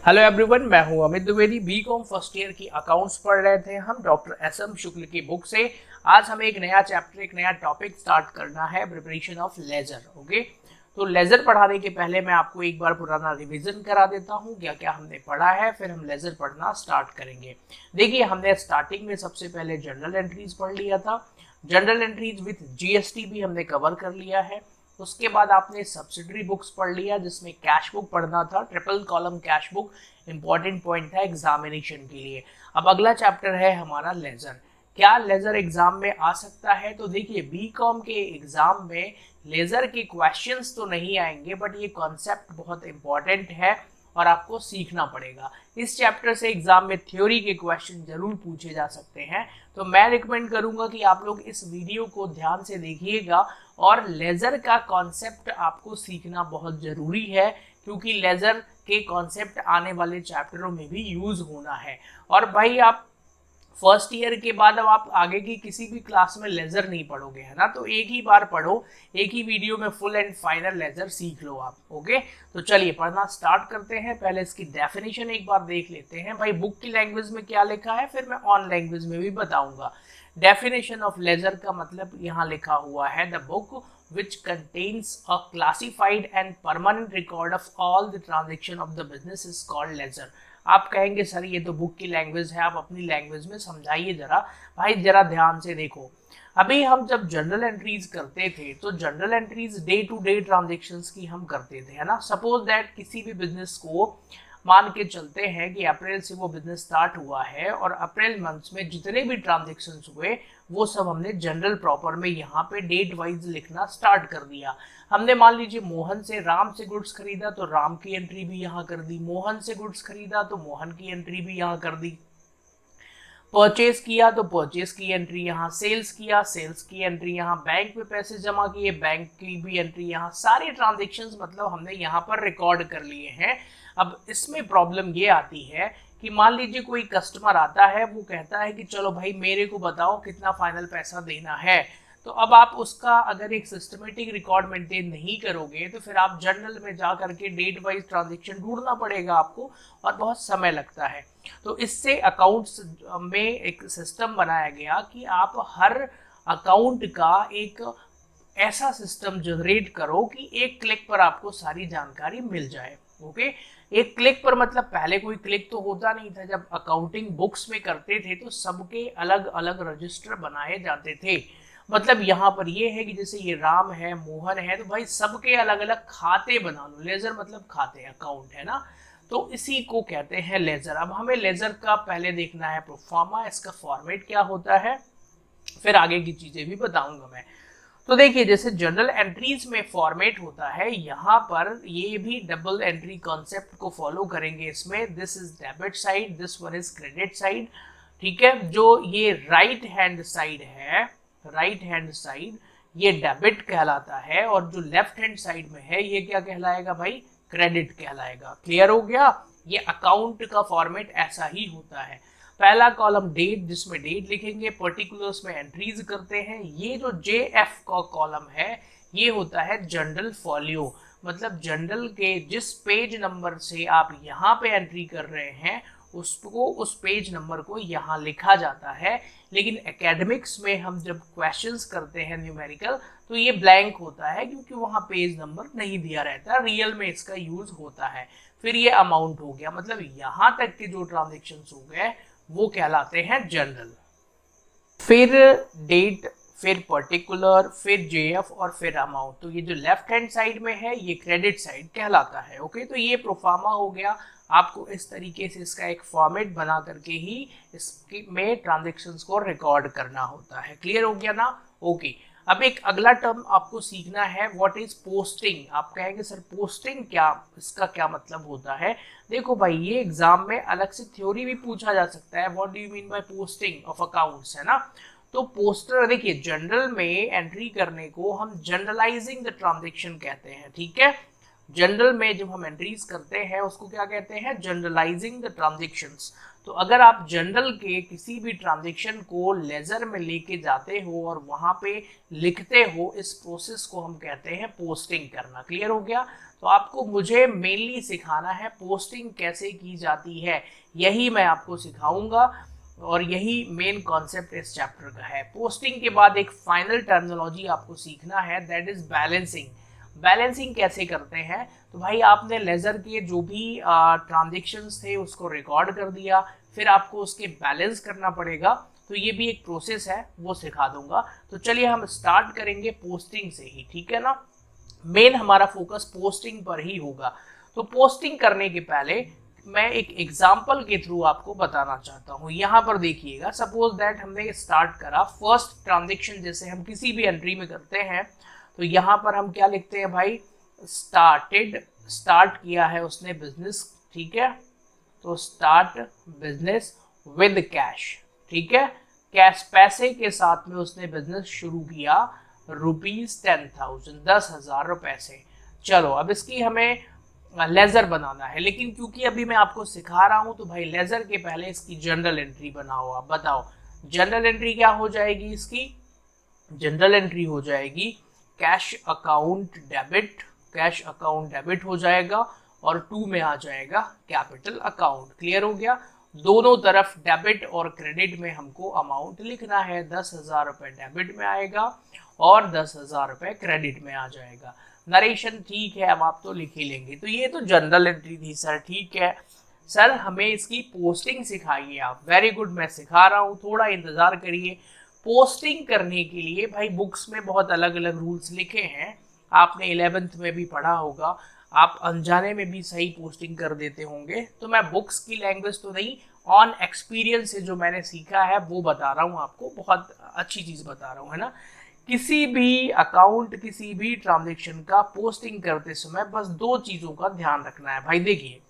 Hello everyone, मैं हूं Amit Dwivedi. BCom first year की अकाउंट्स पढ़ रहे थे हम डॉक्टर एस.एम. शुक्ल की बुक से। आज हमें एक नया चैप्टर, एक नया टॉपिक स्टार्ट करना है, प्रिपरेशन ऑफ लेजर। ओके, तो लेजर पढ़ाने के पहले मैं आपको एक बार पुराना रिवीजन करा देता हूं, क्या क्या हमने पढ़ा है, फिर हम लेजर पढ़ना स्टार्ट करेंगे। देखिए, हमने स्टार्टिंग में सबसे पहले जनरल एंट्रीज पढ़ लिया था। जनरल एंट्रीज विथ जीएसटी भी हमने कवर कर लिया है। उसके बाद आपने सब्सिडरी बुक्स पढ़ लिया, जिसमें कैश बुक पढ़ना था, triple column cash book important point था एग्जामिनेशन के लिए। अब अगला चैप्टर है हमारा लेजर। क्या लेजर एग्जाम में आ सकता है? तो देखिए, बीकॉम के एग्जाम में लेजर के क्वेश्चंस तो नहीं आएंगे, बट ये कॉन्सेप्ट बहुत इंपॉर्टेंट है और आपको सीखना पड़ेगा। इस चैप्टर से एग्जाम में थ्योरी के क्वेश्चन जरूर पूछे जा सकते हैं, तो मैं रिकमेंड करूंगा कि आप लोग इस वीडियो को ध्यान से देखिएगा और लेजर का कॉन्सेप्ट आपको सीखना बहुत जरूरी है, क्योंकि लेजर के कॉन्सेप्ट आने वाले चैप्टरों में भी यूज होना है। और भाई, आप फर्स्ट ईयर के बाद अब आप आगे की किसी भी क्लास में लेजर नहीं पढ़ोगे, है ना, तो एक ही बार पढ़ो, एक ही वीडियो में फुल एंड फाइनल लेजर सीख लो आप। ओके, तो चलिए पढ़ना स्टार्ट करते हैं। पहले इसकी डेफिनेशन एक बार देख लेते हैं। भाई, बुक की लैंग्वेज में क्या लिखा है, फिर मैं ऑन लैंग्वेज में भी बताऊंगा। डेफिनेशन ऑफ लेजर का मतलब यहाँ लिखा हुआ है, the book which contains a classified and permanent record of all the transaction of the business is called ledger। आप कहेंगे सर ये तो बुक की लैंग्वेज है, आप अपनी लैंग्वेज में समझाइए जरा। भाई जरा ध्यान से देखो, अभी हम जब जनरल एंट्रीज करते थे तो general entries day to day transactions की हम करते थे, है ना। सपोज दैट किसी भी बिजनेस को मान के चलते हैं कि अप्रैल से वो बिजनेस स्टार्ट हुआ है और अप्रैल मंथ्स में जितने भी ट्रांजेक्शन्स हुए वो सब हमने जनरल प्रॉपर में यहाँ पे डेट वाइज लिखना स्टार्ट कर दिया। हमने मान लीजिए मोहन से राम से गुड्स खरीदा तो राम की एंट्री भी यहाँ कर दी, मोहन से गुड्स खरीदा तो मोहन की एंट्री भी यहाँ कर दी, परचेज किया तो परचेज की एंट्री यहाँ, सेल्स किया सेल्स की एंट्री यहाँ, बैंक में पैसे जमा किए बैंक की भी एंट्री यहाँ। सारे ट्रांजेक्शन्स मतलब हमने यहाँ पर रिकॉर्ड कर लिए हैं। अब इसमें प्रॉब्लम ये आती है कि मान लीजिए कोई कस्टमर आता है, वो कहता है कि चलो भाई मेरे को बताओ कितना फाइनल पैसा देना है। तो अब आप उसका अगर एक सिस्टमेटिक रिकॉर्ड मेंटेन नहीं करोगे तो फिर आप जर्नल में जा करके डेट वाइज ट्रांजेक्शन ढूंढना पड़ेगा आपको, और बहुत समय लगता है। तो इससे अकाउंट्स में एक सिस्टम बनाया गया कि आप हर अकाउंट का एक ऐसा सिस्टम जनरेट करो कि एक क्लिक पर आपको सारी जानकारी मिल जाए। ओके, एक क्लिक पर मतलब पहले कोई क्लिक तो होता नहीं था। जब अकाउंटिंग बुक्स में करते थे तो सबके अलग अलग रजिस्टर बनाए जाते थे। मतलब यहाँ पर ये है कि जैसे ये राम है, मोहन है, तो भाई सबके अलग अलग खाते बना लो। लेजर मतलब खाते, अकाउंट, है ना। तो इसी को कहते हैं लेजर। अब हमें लेजर का पहले देखना है प्रोफार्मा, इसका फॉर्मेट क्या होता है, फिर आगे की चीजें भी बताऊंगा मैं। तो देखिए, जैसे जनरल एंट्रीज में फॉर्मेट होता है, यहाँ पर ये भी डबल एंट्री कॉन्सेप्ट को फॉलो करेंगे। इसमें this is debit side, this one is credit side. ठीक है, जो ये राइट हैंड साइड है, राइट हैंड साइड ये डेबिट कहलाता है, और जो लेफ्ट हैंड साइड में है ये क्या कहलाएगा भाई, क्रेडिट कहलाएगा। क्लियर हो गया। ये अकाउंट का फॉर्मेट ऐसा ही होता है। पहला कॉलम डेट, जिसमें डेट लिखेंगे, पर्टिकुलर्स में एंट्रीज करते हैं। ये जो JF का कॉलम है ये होता है जनरल फॉलियो, मतलब जनरल के जिस पेज नंबर से आप यहाँ पे एंट्री कर रहे हैं उसको, उस पेज नंबर को यहाँ लिखा जाता है। लेकिन एकेडमिक्स में हम जब क्वेश्चंस करते हैं न्यूमेरिकल तो ये ब्लैंक होता है, क्योंकि वहाँ पेज नंबर नहीं दिया रहता। रियल में इसका यूज होता है। फिर ये अमाउंट हो गया, मतलब यहाँ तक के जो ट्रांजेक्शन्स हो गए वो कहलाते हैं जनरल। फिर डेट, फिर पर्टिकुलर, फिर JF और फिर अमाउंट। तो ये जो लेफ्ट हैंड साइड में है ये क्रेडिट साइड कहलाता है। ओके, तो ये प्रोफार्मा हो गया। आपको इस तरीके से इसका एक फॉर्मेट बना करके ही इसके में ट्रांजेक्शन्स को रिकॉर्ड करना होता है। क्लियर हो गया ना। ओके, अब एक अगला टर्म आपको सीखना है, व्हाट इज पोस्टिंग। आप कहेंगे सर पोस्टिंग क्या, इसका क्या मतलब होता है। देखो भाई, ये एग्जाम में अलग से थ्योरी भी पूछा जा सकता है, what do you mean by posting of accounts, है ना। तो पोस्टर, देखिए जनरल में एंट्री करने को हम जनरलाइजिंग द ट्रांजेक्शन कहते हैं। ठीक है, जनरल में जब हम एंट्रीज करते हैं उसको क्या कहते हैं, जनरलाइजिंग द ट्रांजेक्शंस। तो अगर आप जनरल के किसी भी ट्रांजेक्शन को लेजर में लेके जाते हो और वहां पे लिखते हो, इस प्रोसेस को हम कहते हैं पोस्टिंग करना। क्लियर हो गया? तो आपको मुझे मेनली सिखाना है पोस्टिंग कैसे की जाती है, यही मैं आपको सिखाऊंगा और यही मेन कॉन्सेप्ट इस चैप्टर का है। पोस्टिंग के बाद एक फाइनल टर्मिनोलॉजी आपको सीखना है, दैट इज बैलेंसिंग। बैलेंसिंग कैसे करते हैं? तो भाई आपने लेजर के जो भी ट्रांजेक्शन्स थे उसको रिकॉर्ड कर दिया, फिर आपको उसके बैलेंस करना पड़ेगा, तो ये भी एक प्रोसेस है, वो सिखा दूंगा। तो चलिए हम स्टार्ट करेंगे पोस्टिंग से ही, ठीक है ना। मेन हमारा फोकस पोस्टिंग पर ही होगा। तो पोस्टिंग करने के पहले मैं एक एग्जाम्पल के थ्रू आपको बताना चाहता हूँ। यहाँ पर देखिएगा, सपोज दैट हमने स्टार्ट करा फर्स्ट ट्रांजेक्शन, जैसे हम किसी भी एंट्री में करते हैं तो यहाँ पर हम क्या लिखते हैं भाई, स्टार्ट किया है उसने बिजनेस, ठीक है। तो स्टार्ट बिजनेस विद कैश, ठीक है, कैश पैसे के साथ में उसने बिजनेस शुरू किया ₹10,000, 10,000 रुपए से। चलो अब इसकी हमें लेजर बनाना है, लेकिन क्योंकि अभी मैं आपको सिखा रहा हूं तो भाई लेजर के पहले इसकी जनरल एंट्री बनाओ। आप बताओ जनरल एंट्री क्या हो जाएगी इसकी? जनरल एंट्री हो जाएगी cash account debit, cash account debit हो जाएगा और 2 में आ जाएगा कैपिटल अकाउंट। क्लियर हो गया? दोनों तरफ डेबिट और क्रेडिट में हमको अमाउंट लिखना है। 10,000 रुपए डेबिट में आएगा और 10,000 रुपए क्रेडिट में आ जाएगा। नरेशन ठीक है, अब आप तो लिख ही लेंगे। तो ये तो जनरल एंट्री थी सर, ठीक है सर, हमें इसकी पोस्टिंग सिखाइए आप। वेरी गुड, मैं सिखा रहा हूँ, थोड़ा इंतजार करिए। पोस्टिंग करने के लिए भाई बुक्स में बहुत अलग अलग रूल्स लिखे हैं, आपने 11th में भी पढ़ा होगा, आप अनजाने में भी सही पोस्टिंग कर देते होंगे। तो मैं बुक्स की लैंग्वेज तो नहीं, ऑन एक्सपीरियंस से जो मैंने सीखा है वो बता रहा हूँ आपको, बहुत अच्छी चीज़ बता रहा हूँ, है ना। किसी भी अकाउंट, किसी भी ट्रांजेक्शन का पोस्टिंग करते समय बस 2 चीज़ों का ध्यान रखना है भाई। देखिए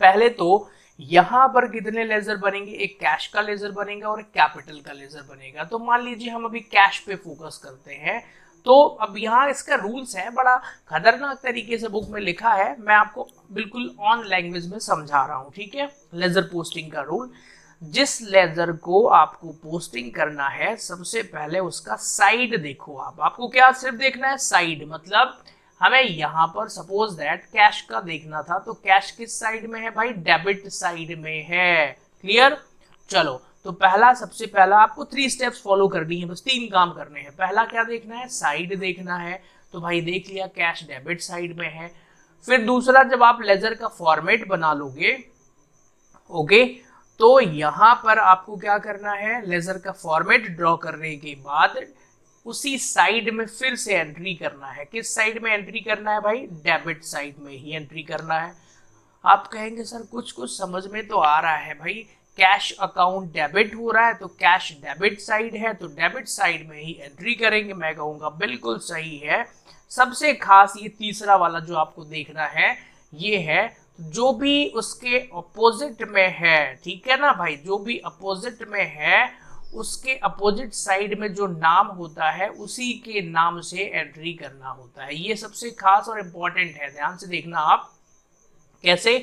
पहले तो यहाँ पर कितने लेजर बनेंगे, एक कैश का लेजर बनेगा और एक कैपिटल का लेजर बनेगा। तो मान लीजिए हम अभी कैश पे फोकस करते हैं, तो अब यहाँ इसका रूल्स है, बड़ा खतरनाक तरीके से बुक में लिखा है, मैं आपको बिल्कुल ऑन लैंग्वेज में समझा रहा हूँ, ठीक है। लेजर पोस्टिंग का रूल, जिस लेजर को आपको पोस्टिंग करना है सबसे पहले उसका साइड देखो आप। आपको क्या सिर्फ देखना है? साइड। मतलब हमें यहाँ पर सपोज दैट कैश का देखना था, तो कैश किस साइड में है भाई? डेबिट साइड में है। क्लियर? चलो तो पहला, सबसे पहला आपको 3 स्टेप्स फॉलो करनी है, बस 3 काम करने हैं। पहला क्या देखना है? साइड देखना है। तो भाई देख लिया, कैश डेबिट साइड में है। फिर दूसरा, जब आप लेजर का फॉर्मेट बना लोगे, ओके, तो यहाँ पर आपको क्या करना है? लेजर का फॉर्मेट ड्रॉ करने के बाद उसी साइड में फिर से एंट्री करना है। किस साइड में एंट्री करना है भाई? डेबिट साइड में ही एंट्री करना है। आप कहेंगे सर कुछ कुछ समझ में तो आ रहा है भाई, कैश अकाउंट डेबिट हो रहा है तो कैश डेबिट साइड है, तो डेबिट साइड में ही एंट्री करेंगे। मैं कहूँगा बिल्कुल सही है। सबसे खास ये तीसरा वाला जो आपको देखना है, ये है जो भी उसके अपोजिट में है, ठीक है ना भाई, जो भी अपोजिट में है उसके अपोजिट साइड में जो नाम होता है उसी के नाम से एंट्री करना होता है। ये सबसे खास और इम्पोर्टेंट है, ध्यान से देखना आप। कैसे?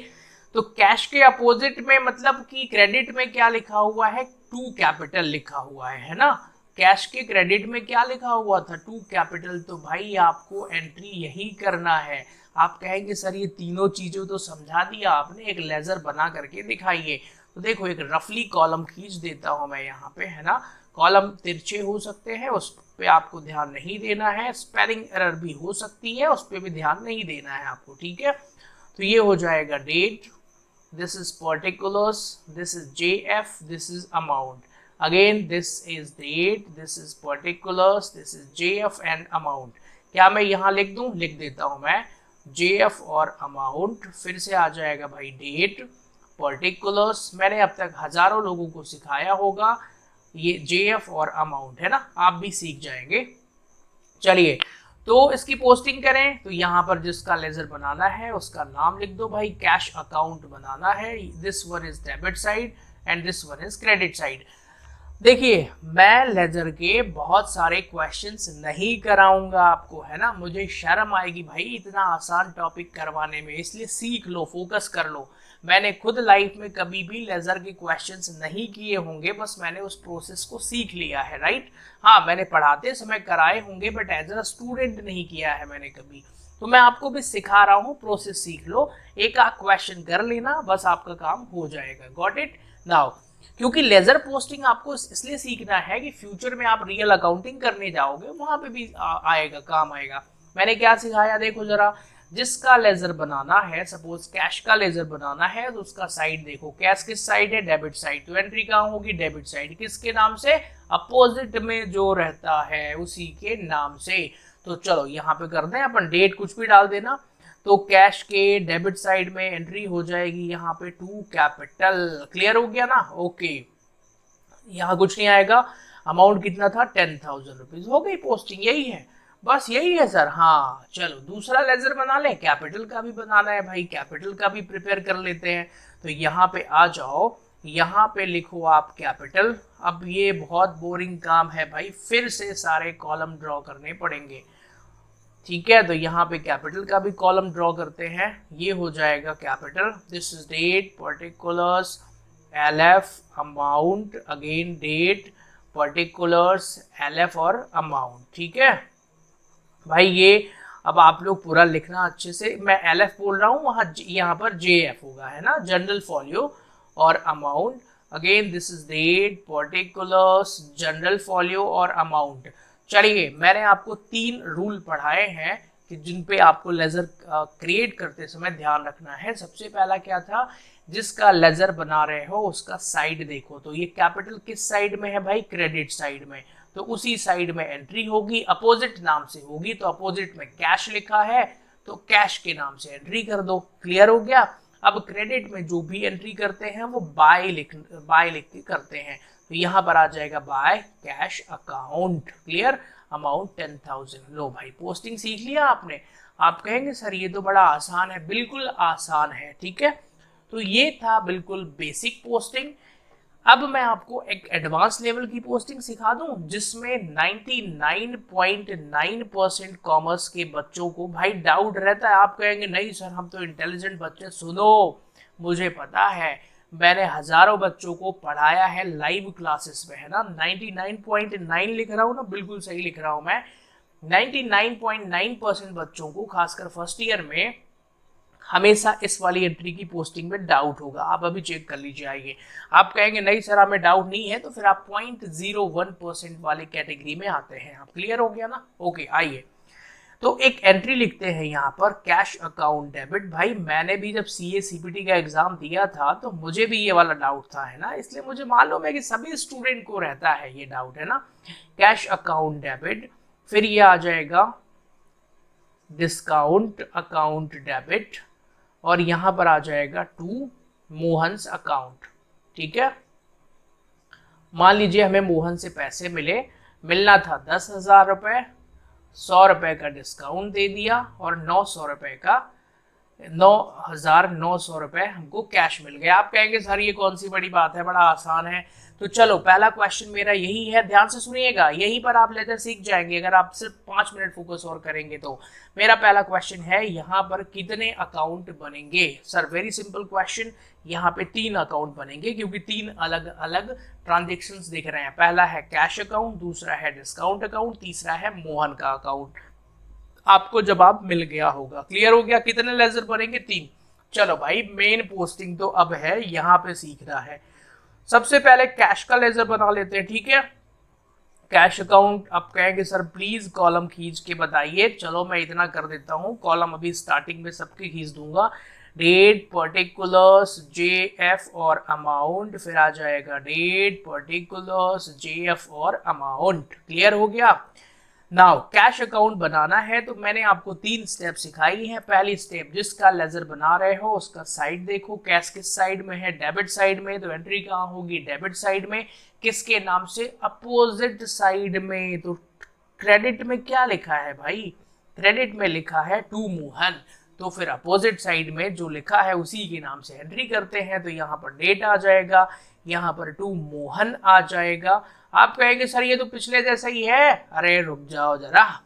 तो कैश के अपोजिट में, मतलब कि क्रेडिट में क्या लिखा हुआ है? 2 कैपिटल लिखा हुआ है ना। कैश के क्रेडिट में क्या लिखा हुआ था? 2 कैपिटल। तो भाई आपको एंट्री यही करना है। आप कहेंगे सर ये तीनों चीजों तो समझा दिया आपने, एक लेजर बना करके दिखाइए। तो देखो एक रफली कॉलम खींच देता हूं मैं यहाँ पे, है ना। कॉलम तिरछे हो सकते हैं, उस पे आपको ध्यान नहीं देना है। स्पेलिंग एरर भी हो सकती है, उस पे भी ध्यान नहीं देना है आपको, ठीक है। तो ये हो जाएगा date, this is particulars, this is JF, this is amount. Again this is date, this is particulars, this is JF and amount. क्या मैं यहाँ लिख दूं? लिख देता हूं मैं JF और अमाउंट। फिर से आ जाएगा भाई डेट, पर्टिकुलर्स। मैंने अब तक हजारों लोगों को सिखाया होगा, ये JF और अमाउंट है ना, आप भी सीख जाएंगे। चलिए तो इसकी पोस्टिंग करें, तो यहाँ पर जिसका लेजर बनाना है उसका नाम लिख दो भाई। कैश अकाउंट बनाना है, this one is debit side and this one is credit side. देखिए, मैं लेजर के बहुत सारे क्वेश्चंस नहीं कराऊंगा आपको, है ना, मुझे शर्म आएगी भाई इतना आसान टॉपिक करवाने में, इसलिए सीख लो, फोकस कर लो। मैंने खुद लाइफ में कभी भी लेजर के क्वेश्चंस नहीं किए होंगे, बस मैंने उस प्रोसेस को सीख लिया है, राइट। हाँ, मैंने पढ़ाते समय कराए होंगे, बट एज अ स्टूडेंट नहीं किया है मैंने कभी। तो मैं आपको भी सिखा रहा हूँ, प्रोसेस सीख लो, एक आध क्वेश्चन कर लेना, बस आपका काम हो जाएगा। Got it now. क्योंकि लेजर पोस्टिंग आपको इसलिए सीखना है कि फ्यूचर में आप रियल अकाउंटिंग करने जाओगे, वहां पे भी आएगा, काम आएगा। मैंने क्या सिखाया देखो जरा। जिसका लेजर बनाना है, सपोज कैश का लेजर बनाना है, तो उसका साइड देखो, कैश किस साइड है, डेबिट साइड, तो एंट्री कहाँ होगी, डेबिट साइड। किसके नाम से, अपोजिट में जो रहता है उसी के नाम से। तो चलो यहाँ पे कर दें अपन, डेट कुछ भी डाल देना। तो कैश के डेबिट साइड में एंट्री हो जाएगी यहाँ पे टू कैपिटल। क्लियर हो गया ना, ओके। यहाँ कुछ नहीं आएगा, अमाउंट कितना था, 10,000 रुपीज। हो गई पोस्टिंग, यही है, बस यही है सर। हाँ चलो दूसरा लेजर बना ले, कैपिटल का भी बनाना है भाई, कैपिटल का भी प्रिपेयर कर लेते हैं। तो यहाँ पे आ जाओ, यहाँ पे लिखो आप कैपिटल। अब ये बहुत बोरिंग काम है भाई, फिर से सारे कॉलम ड्रॉ करने पड़ेंगे, ठीक है। तो यहाँ पे कैपिटल का भी कॉलम ड्रॉ करते हैं, ये हो जाएगा capital, this is date, particulars, LF, amount, again date, particulars, LF और अमाउंट, ठीक है भाई। ये अब आप लोग पूरा लिखना अच्छे से, मैं LF बोल रहा हूँ, वहाँ यहाँ पर JF होगा, है ना, जनरल फॉलियो, और amount, again this is date, particulars, general folio और अमाउंट। चलिए, मैंने आपको 3 रूल पढ़ाए हैं कि जिन पे आपको लेजर क्रिएट करते समय ध्यान रखना है। सबसे पहला क्या था, जिसका लेजर बना रहे हो उसका साइड देखो। तो ये कैपिटल किस साइड में है भाई, क्रेडिट साइड में, तो उसी साइड में एंट्री होगी, अपोजिट नाम से होगी। तो अपोजिट में कैश लिखा है, तो कैश के नाम से एंट्री कर दो। क्लियर हो गया। अब क्रेडिट में जो भी एंट्री करते हैं वो बाय लिख के करते हैं, तो यहाँ पर आ जाएगा by cash account. Clear, amount 10,000। लो भाई, पोस्टिंग सीख लिया आपने। आप कहेंगे सर ये तो बड़ा आसान है, बिल्कुल आसान है, ठीक है। तो ये था बिल्कुल बेसिक पोस्टिंग। अब मैं आपको एक एडवांस लेवल की पोस्टिंग सिखा दूं, जिसमें 99.9% कॉमर्स के बच्चों को भाई डाउट रहता है। आप कहेंगे नहीं सर हम तो इंटेलिजेंट बच्चे। सुनो, मुझे पता है, मैंने हजारों बच्चों को पढ़ाया है लाइव क्लासेस में, है ना। 99.9 लिख रहा हूँ ना, बिल्कुल सही लिख रहा हूँ मैं। 99.9% बच्चों को, खासकर फर्स्ट ईयर में, हमेशा इस वाली एंट्री की पोस्टिंग में डाउट होगा। आप अभी चेक कर लीजिए, आइए। आप कहेंगे नहीं सर हमें डाउट नहीं है, तो फिर आप 0.01% वाले कैटेगरी में आते हैं आप। क्लियर हो गया ना, ओके। आइए, तो एक एंट्री लिखते हैं यहाँ पर, कैश अकाउंट डेबिट। भाई मैंने भी जब CA CPT का एग्जाम दिया था तो मुझे भी ये वाला डाउट था, है ना, इसलिए मुझे मालूम है कि सभी स्टूडेंट को रहता है ये डाउट, है ना। कैश अकाउंट डेबिट, फिर ये आ जाएगा डिस्काउंट अकाउंट डेबिट, और यहां पर आ जाएगा टू मोहन्स अकाउंट, ठीक है। मान लीजिए हमें मोहन से पैसे मिलना था 10,000 रुपए, 100 रुपए का डिस्काउंट दे दिया, और 900 रुपए का 9,900 रुपए हमको कैश मिल गया। आप कहेंगे सर ये कौन सी बड़ी बात है, बड़ा आसान है। तो चलो, पहला क्वेश्चन मेरा यही है, ध्यान से सुनिएगा, यहीं पर आप लेटर सीख जाएंगे अगर आप सिर्फ 5 मिनट फोकस और करेंगे तो। मेरा पहला क्वेश्चन है, यहाँ पर कितने अकाउंट बनेंगे। सर वेरी सिंपल क्वेश्चन, यहाँ पे 3 अकाउंट बनेंगे, क्योंकि 3 अलग अलग ट्रांजेक्शन्स दिख रहे हैं। पहला है कैश अकाउंट, दूसरा है डिस्काउंट अकाउंट, तीसरा है मोहन का अकाउंट। आपको जवाब मिल गया होगा। क्लियर हो गया, कितने लेजर बनेंगे, 3। चलो भाई, मेन पोस्टिंग तो अब है, यहाँ पे सीखना है। सबसे पहले कैश का लेजर बना लेते हैं, ठीक है। कैश अकाउंट, आप कहेंगे सर प्लीज कॉलम खींच के बताइए। चलो मैं इतना कर देता हूँ, कॉलम अभी स्टार्टिंग में सबके खींच दूंगा। डेट, पर्टिकुलर्स, JF और अमाउंट, फिर आ जाएगा डेट, पर्टिकुलर्स, JF और अमाउंट। क्लियर हो गया। नाउ कैश अकाउंट बनाना है तो मैंने आपको 3 स्टेप सिखाई हैं। पहली स्टेप, जिसका लेजर बना रहे हो उसका साइड देखो, कैश किस साइड में है, डेबिट साइड में, तो एंट्री कहाँ होगी, डेबिट साइड में। किसके नाम से, अपोजिट साइड में। तो क्रेडिट में क्या लिखा है भाई, क्रेडिट में लिखा है टू मोहन, तो फिर अपोजिट साइड में जो लिखा है उसी के नाम से एंट्री करते हैं। तो यहाँ पर डेट आ जाएगा, यहाँ पर टू मोहन आ जाएगा। आप कहेंगे सर ये तो पिछले जैसा ही है। अरे रुक जाओ जरा,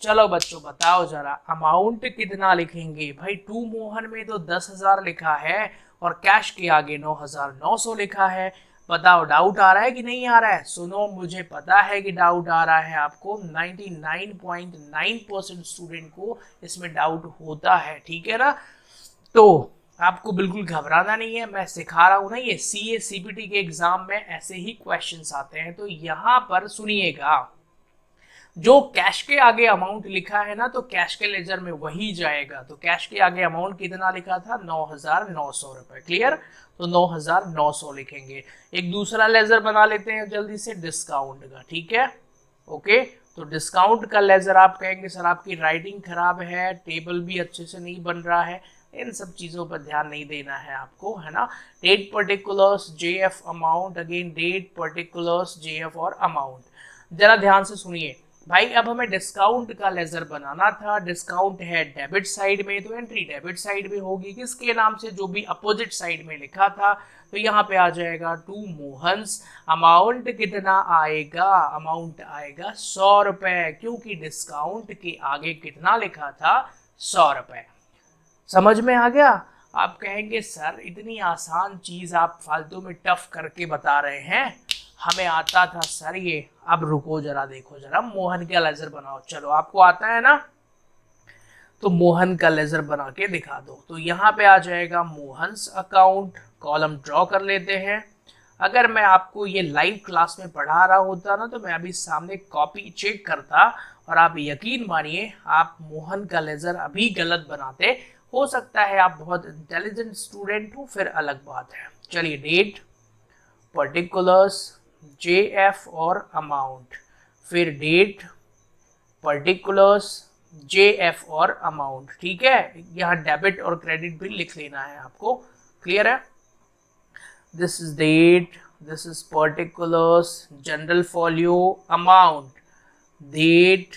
चलो बच्चों बताओ जरा अमाउंट कितना लिखेंगे। भाई टू मोहन में तो 10,000 लिखा है और कैश के आगे 9,900 लिखा है। बताओ डाउट आ रहा है कि नहीं आ रहा है? सुनो, मुझे पता है कि डाउट आ रहा है आपको। 99.9% स्टूडेंट को इसमें डाउट होता है, ठीक है ना। तो आपको बिल्कुल घबराना नहीं है, मैं सिखा रहा हूं ना। ये सीए सीपीटी के एग्जाम में ऐसे ही क्वेश्चंस आते हैं। तो यहाँ पर सुनिएगा, जो कैश के आगे अमाउंट लिखा है ना, तो कैश के लेजर में वही जाएगा। तो कैश के आगे अमाउंट कितना लिखा था? 9,900 रुपए। क्लियर? तो 9,900 लिखेंगे। एक दूसरा लेजर बना लेते हैं जल्दी से, डिस्काउंट का, ठीक है। ओके, तो डिस्काउंट का लेजर आप कहेंगे सर आपकी राइटिंग खराब है, टेबल भी अच्छे से नहीं बन रहा है। इन सब चीज़ों पर ध्यान नहीं देना है आपको, है ना। Date particulars JF amount, again date particulars JF और अमाउंट। जरा ध्यान से सुनिए भाई, अब हमें डिस्काउंट का लेजर बनाना था। डिस्काउंट है डेबिट साइड में, तो एंट्री डेबिट साइड में होगी किसके नाम से? जो भी अपोजिट साइड में लिखा था। तो यहाँ पे आ जाएगा टू मोहन्स। अमाउंट कितना आएगा? अमाउंट आएगा 100 रुपए, क्योंकि डिस्काउंट के आगे कितना लिखा था? 100 रुपए। समझ में आ गया? आप कहेंगे सर इतनी आसान चीज आप फालतू में टफ करके बता रहे हैं, हमें आता था सर ये। अब रुको जरा, देखो जरा, मोहन का लेजर बनाओ। चलो आपको आता है ना, तो मोहन का लेजर बना के दिखा दो। तो यहाँ पे आ जाएगा मोहन्स अकाउंट, कॉलम ड्रॉ कर लेते हैं। अगर मैं आपको ये लाइव क्लास में पढ़ा रहा होता ना, तो मैं अभी सामने कॉपी चेक करता, और आप यकीन मानिए आप मोहन का लेजर अभी गलत बनाते। हो सकता है आप बहुत इंटेलिजेंट स्टूडेंट हो, फिर अलग बात है। चलिए, डेट पर्टिकुलर्स जेएफ और अमाउंट, फिर डेट पर्टिकुलर्स जेएफ और अमाउंट, ठीक है। यहाँ डेबिट और क्रेडिट भी लिख लेना है आपको। क्लियर है? This is date, this is particulars, general folio, amount, date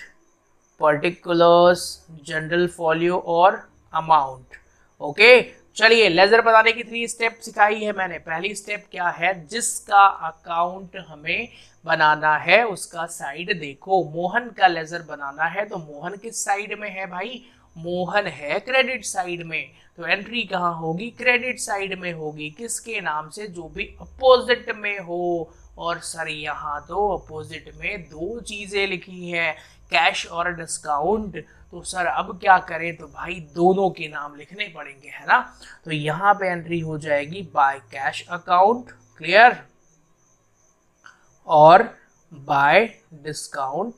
particulars, general folio और अमाउंट। ओके, चलिए लेजर बनाने की 3 स्टेप सिखाई है मैंने। पहली स्टेप क्या है? जिसका अकाउंट हमें बनाना है उसका साइड देखो। मोहन का लेजर बनाना है, तो मोहन किस साइड में है भाई? मोहन है क्रेडिट साइड में। तो एंट्री कहाँ होगी? क्रेडिट साइड में होगी। किसके नाम से? जो भी अपोजिट में हो। और सर यहाँ तो अपोजिट में 2 चीजें लिखी है, कैश और डिस्काउंट। तो सर अब क्या करें? तो भाई दोनों के नाम लिखने पड़ेंगे, है ना। तो यहाँ पे एंट्री हो जाएगी बाय कैश अकाउंट, क्लियर, और bye discount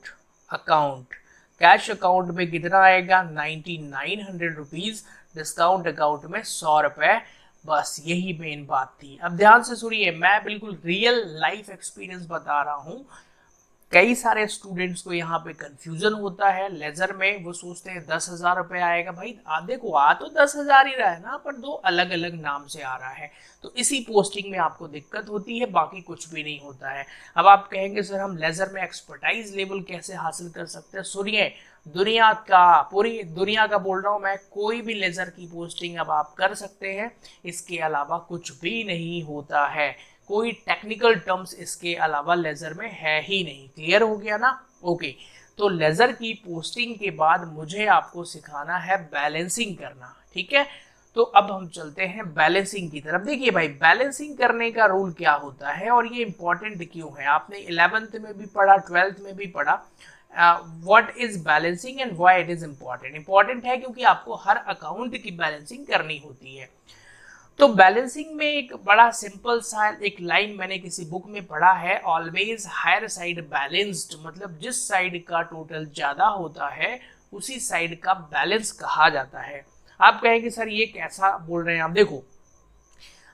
account. Cash account में कितना आएगा? 9900 रुपीज, डिस्काउंट अकाउंट में 100 रुपए। बस यही मेन बात थी। अब ध्यान से सुनिए, मैं बिल्कुल रियल लाइफ एक्सपीरियंस बता रहा हूँ। कई सारे स्टूडेंट्स को यहाँ पे कंफ्यूजन होता है लेजर में। वो सोचते हैं 10,000 रुपये आएगा। भाई देखो आ तो 10,000 ही रहा है ना, पर 2 अलग अलग नाम से आ रहा है। तो इसी पोस्टिंग में आपको दिक्कत होती है, बाकी कुछ भी नहीं होता है। अब आप कहेंगे सर हम लेजर में एक्सपर्टाइज लेवल कैसे हासिल कर सकते हैं? सुनिए, दुनिया का, पूरी दुनिया का बोल रहा हूँ मैं, कोई भी लेजर की पोस्टिंग अब आप कर सकते हैं। इसके अलावा कुछ भी नहीं होता है। कोई टेक्निकल टर्म्स इसके अलावा लेजर में है ही नहीं। क्लियर हो गया ना? ओके, तो लेजर की पोस्टिंग के बाद मुझे आपको सिखाना है बैलेंसिंग करना, ठीक है। तो अब हम चलते हैं बैलेंसिंग की तरफ। देखिए भाई, बैलेंसिंग करने का रूल क्या होता है और ये इंपॉर्टेंट क्यों है? आपने 11th में भी पढ़ा, 12th में भी पढ़ा। What is balancing and why it is important? Important है क्योंकि आपको हर अकाउंट की बैलेंसिंग करनी होती है। तो बैलेंसिंग में एक बड़ा सिंपल सा एक लाइन मैंने किसी बुक में पढ़ा है, ऑलवेज हायर साइड बैलेंस्ड, मतलब जिस साइड का टोटल ज्यादा होता है उसी साइड का बैलेंस कहा जाता है। आप कहेंगे सर ये कैसा बोल रहे हैं आप? देखो,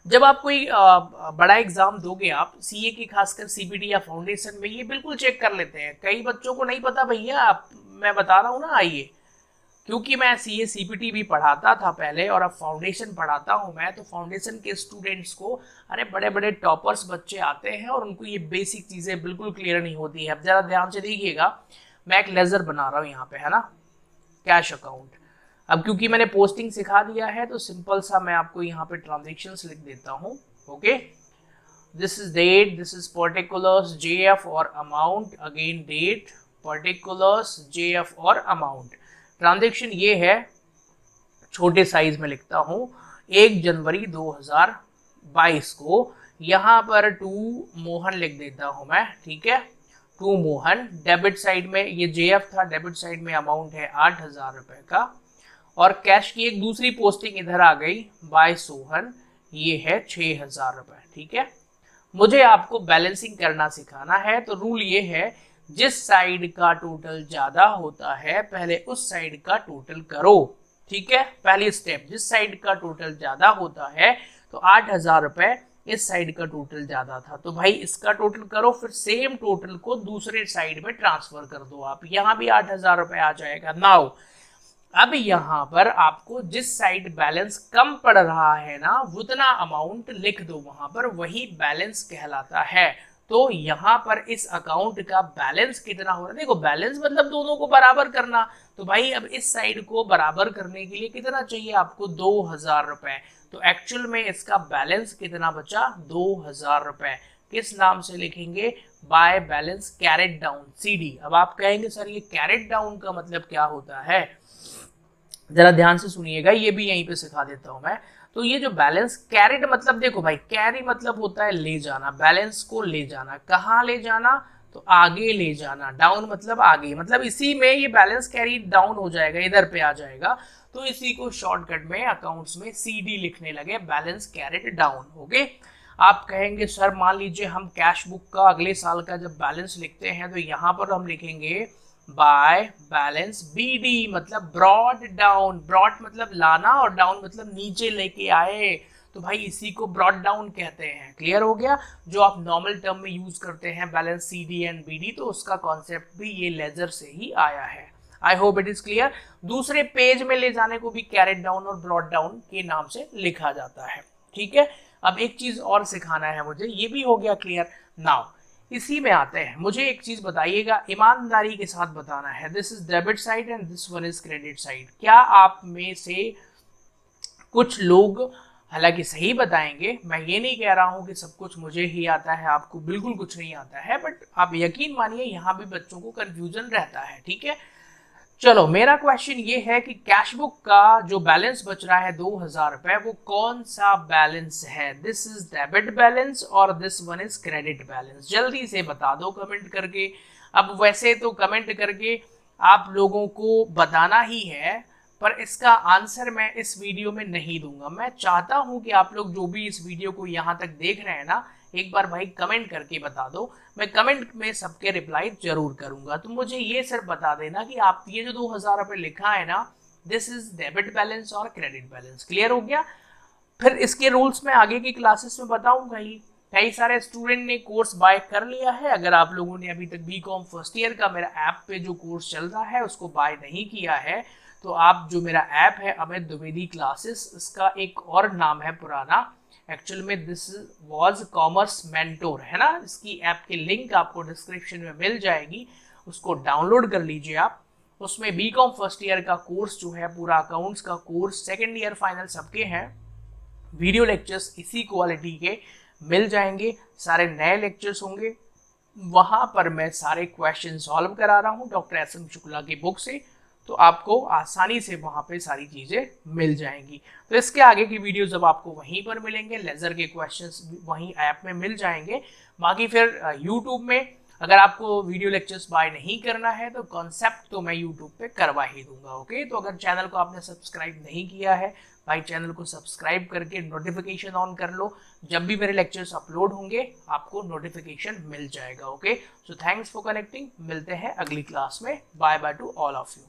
जब आप कोई बड़ा एग्जाम दोगे, आप सीए की खासकर सीबीटी या फाउंडेशन में, ये बिल्कुल चेक कर लेते हैं। कई बच्चों को नहीं पता भैया, मैं बता रहा हूँ ना, आइए, क्योंकि मैं सीए सीपीटी भी पढ़ाता था पहले और अब फाउंडेशन पढ़ाता हूँ मैं। तो फाउंडेशन के स्टूडेंट्स को, अरे बड़े बड़े टॉपर्स बच्चे आते हैं और उनको ये बेसिक चीज़ें बिल्कुल क्लियर नहीं होती है। अब जरा ध्यान से देखिएगा, मैं एक लेजर बना रहा हूँ यहाँ पे, है ना, कैश अकाउंट। अब क्योंकि मैंने पोस्टिंग सिखा दिया है तो सिंपल सा मैं आपको यहाँ पे ट्रांजेक्शन्स लिख देता हूँ. Okay, this is date, this is particulars, JF और amount, again date, particulars, JF और amount. ट्रांजेक्शन ये है, छोटे साइज में लिखता हूँ, 1 जनवरी 2022 को यहाँ पर टू मोहन लिख देता हूँ मैं. ठीक है, टू मोहन. डेबिट साइड में ये JF था, डेबिट साइड में अमाउंट है 8,000 रुपए का. और कैश की एक दूसरी पोस्टिंग इधर आ गई, बाय सोहन, ये है 6,000 रुपए. ठीक है, मुझे आपको बैलेंसिंग करना सिखाना है. तो रूल ये है, जिस साइड का टोटल ज्यादा होता है पहले उस साइड का टोटल करो. ठीक है, पहली स्टेप, जिस साइड का टोटल ज्यादा होता है तो 8,000 रुपए इस साइड का टोटल ज्यादा था तो भाई इसका टोटल करो, फिर सेम टोटल को दूसरे साइड में ट्रांसफर कर दो आप. यहाँ भी 8,000 रुपए आ जाएगा. नाउ अब यहाँ पर आपको जिस साइड बैलेंस कम पड़ रहा है ना उतना अमाउंट लिख दो वहां पर, वही बैलेंस कहलाता है. तो यहाँ पर इस अकाउंट का बैलेंस कितना हो रहा है, देखो बैलेंस मतलब दोनों को बराबर करना. तो भाई अब इस साइड को बराबर करने के लिए कितना चाहिए आपको, 2,000 रुपए. तो एक्चुअल में इसका बैलेंस कितना बचा, 2,000 रुपए. किस नाम से लिखेंगे, by balance carried down, CD. अब आप कहेंगे सर ये कैरेट डाउन का मतलब क्या होता है, जरा ध्यान से सुनिएगा, ये भी यहीं पे सिखा देता हूं मैं. तो ये जो बैलेंस कैरेट मतलब, देखो भाई कैरी मतलब होता है ले जाना, बैलेंस को ले जाना. कहाँ ले जाना, तो आगे ले जाना. डाउन मतलब आगे, मतलब इसी में ये बैलेंस कैरी डाउन हो जाएगा, इधर पे आ जाएगा. तो इसी को शॉर्टकट में अकाउंट्स में CD लिखने लगे, बैलेंस कैरेट डाउन. ओके, आप कहेंगे सर मान लीजिए हम कैश बुक का अगले साल का जब बैलेंस लिखते हैं तो यहाँ पर हम लिखेंगे बाय बैलेंस BD मतलब ब्रॉड डाउन. ब्रॉड मतलब लाना और डाउन मतलब नीचे लेके आए. तो भाई इसी को ब्रॉड डाउन कहते हैं. क्लियर हो गया, जो आप नॉर्मल टर्म में यूज करते हैं बैलेंस CD एंड BD, तो उसका कॉन्सेप्ट भी ये लेजर से ही आया है. I hope it is clear. दूसरे पेज में ले जाने को भी कैरेट डाउन और ब्रॉड डाउन के नाम से लिखा जाता है. ठीक है, अब एक चीज और सिखाना है मुझे, ये भी हो गया क्लियर. नाउ इसी में आते हैं, मुझे एक चीज बताइएगा, ईमानदारी के साथ बताना है. This is debit side and this one is credit side. क्या आप में से कुछ लोग, हालांकि सही बताएंगे, मैं ये नहीं कह रहा हूं कि सब कुछ मुझे ही आता है, आपको बिल्कुल कुछ नहीं आता है, बट आप यकीन मानिए यहाँ भी बच्चों को कंफ्यूजन रहता है. ठीक है, चलो मेरा क्वेश्चन ये है कि कैश बुक का जो बैलेंस बच रहा है 2,000 रुपए, वो कौन सा बैलेंस है, दिस इज डेबिट बैलेंस और this one is credit balance. जल्दी से बता दो कमेंट करके. अब वैसे तो कमेंट करके आप लोगों को बताना ही है, पर इसका आंसर मैं इस वीडियो में नहीं दूंगा. मैं चाहता हूं कि आप लोग जो भी इस वीडियो को यहाँ तक देख रहे हैं ना, एक बार भाई कमेंट करके बता दो. मैं कमेंट में सबके रिप्लाई जरूर करूंगा. तो मुझे ये सर बता देना कि आप ये जो 2,000 रुपए लिखा है ना, दिस इज डेबिट बैलेंस और क्रेडिट बैलेंस. क्लियर हो गया. फिर इसके रूल्स में आगे की क्लासेस में बताऊंगा ही. कई सारे स्टूडेंट ने कोर्स बाय कर लिया है. अगर आप लोगों ने अभी तक BCom फर्स्ट ईयर का मेरा ऐप पे जो कोर्स चल रहा है उसको बाय नहीं किया है, तो आप जो मेरा ऐप है अमित द्विवेदी क्लासेस, इसका एक और नाम है पुराना, एक्चुअल में दिस वाज कॉमर्स मेंटोर है ना. इसकी ऐप की लिंक आपको डिस्क्रिप्शन में मिल जाएगी, उसको डाउनलोड कर लीजिए आप. उसमें BCom फर्स्ट ईयर का कोर्स जो है पूरा अकाउंट्स का कोर्स, सेकेंड ईयर फाइनल सबके हैं. वीडियो लेक्चर्स इसी क्वालिटी के मिल जाएंगे, सारे नए लेक्चर्स होंगे. वहां पर मैं सारे क्वेश्चन सॉल्व करा रहा हूँ डॉक्टर SM शुक्ला की बुक से, तो आपको आसानी से वहां पे सारी चीजें मिल जाएंगी. तो इसके आगे की वीडियो जब आपको वहीं पर मिलेंगे, लेजर के क्वेश्चंस वहीं ऐप में मिल जाएंगे. बाकी फिर यूट्यूब में अगर आपको वीडियो लेक्चर्स बाय नहीं करना है तो कॉन्सेप्ट तो मैं यूट्यूब पे करवा ही दूंगा. ओके, तो अगर चैनल को आपने सब्सक्राइब नहीं किया है भाई, चैनल को सब्सक्राइब करके नोटिफिकेशन ऑन कर लो. जब भी मेरे लेक्चर्स अपलोड होंगे आपको नोटिफिकेशन मिल जाएगा. Okay, so thanks for connecting. मिलते हैं अगली क्लास में. Bye bye to all of you.